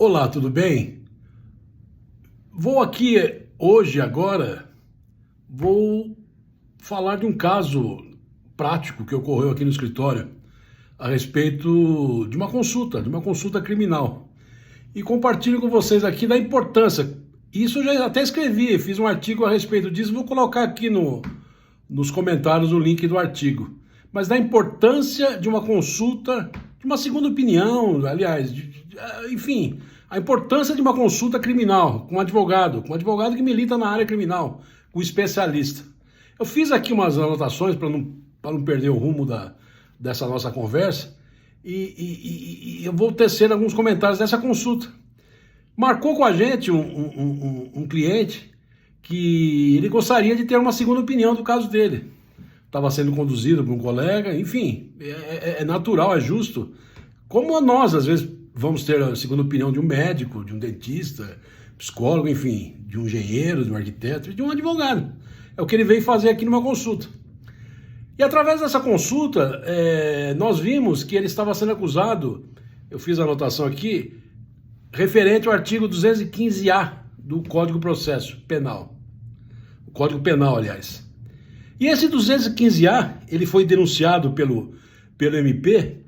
Olá, tudo bem? Vou aqui hoje, agora, vou falar de um caso prático que ocorreu aqui no escritório a respeito de uma consulta criminal. E compartilho com vocês aqui da importância. Isso eu já até escrevi, fiz um artigo a respeito disso, vou colocar aqui nos comentários o link do artigo. Mas da importância de uma consulta, de uma segunda opinião, aliás, enfim, a importância de uma consulta criminal com um advogado que milita na área criminal, com um especialista. Eu fiz aqui umas anotações para não perder o rumo dessa nossa conversa e eu vou tecer alguns comentários dessa consulta. Marcou com a gente um cliente que ele gostaria de ter uma segunda opinião do caso dele. Estava sendo conduzido por um colega, enfim, é natural, é justo. Como nós, às vezes, vamos ter a segunda opinião de um médico, de um dentista, psicólogo, enfim, de um engenheiro, de um arquiteto, de um advogado. É o que ele veio fazer aqui numa consulta. E através dessa consulta, nós vimos que ele estava sendo acusado, eu fiz a anotação aqui, referente ao artigo 215-A do Código de Processo Penal. O Código Penal, aliás. E esse 215-A, ele foi denunciado pelo MP,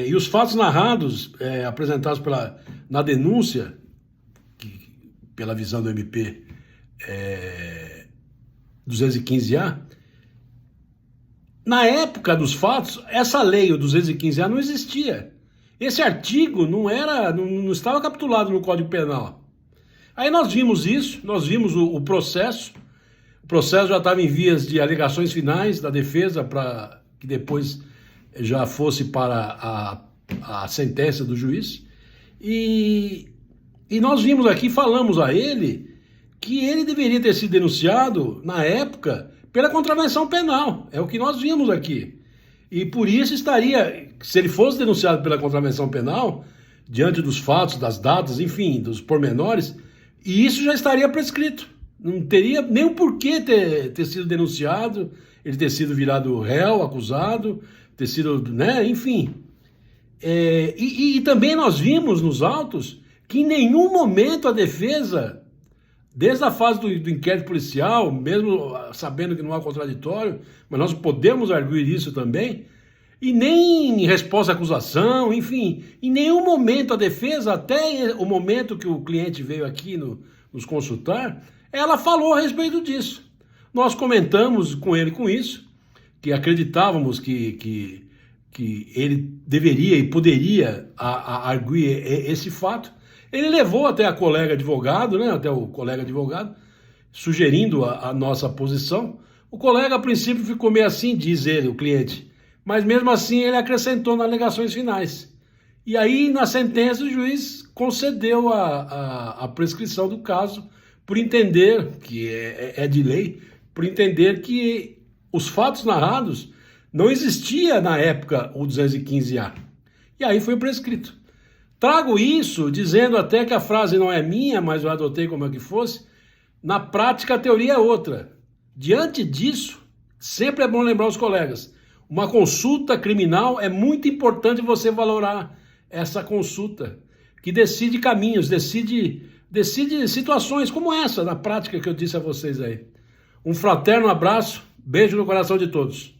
e os fatos narrados, apresentados na denúncia, pela visão do MP 215-A, na época dos fatos, essa lei, o 215-A, não existia. Esse artigo não estava capitulado no Código Penal. Aí nós vimos isso, nós vimos o processo. O processo já estava em vias de alegações finais da defesa para que depois já fosse para a sentença do juiz. E nós vimos aqui, falamos a ele que ele deveria ter sido denunciado, na época, pela contravenção penal. É o que nós vimos aqui. E por isso estaria, se ele fosse denunciado pela contravenção penal, diante dos fatos, das datas, enfim, dos pormenores, e isso já estaria prescrito. Não teria nem o porquê ter sido denunciado, ele ter sido virado réu, acusado, ter sido, né, enfim. E também nós vimos nos autos que em nenhum momento a defesa, desde a fase do inquérito policial, mesmo sabendo que não há contraditório, mas nós podemos arguir isso também, e nem em resposta à acusação, enfim, em nenhum momento a defesa, até o momento que o cliente veio aqui nos consultar, ela falou a respeito disso. Nós comentamos com ele com isso, que acreditávamos que ele deveria e poderia arguir esse fato. Ele levou até a colega advogado, né, até o colega advogado, sugerindo a nossa posição. O colega, a princípio, ficou meio assim, diz ele, o cliente, mas mesmo assim ele acrescentou nas alegações finais. E aí, na sentença, o juiz concedeu a prescrição do caso, por entender, que é de lei, por entender que os fatos narrados não existia na época o 215-A. E aí foi prescrito. Trago isso dizendo até que a frase não é minha, mas eu adotei como é que fosse. Na prática, a teoria é outra. Diante disso, sempre é bom lembrar os colegas, uma consulta criminal é muito importante você valorar essa consulta, que decide caminhos, decide situações como essa, na prática que eu disse a vocês aí. Um fraterno abraço, beijo no coração de todos.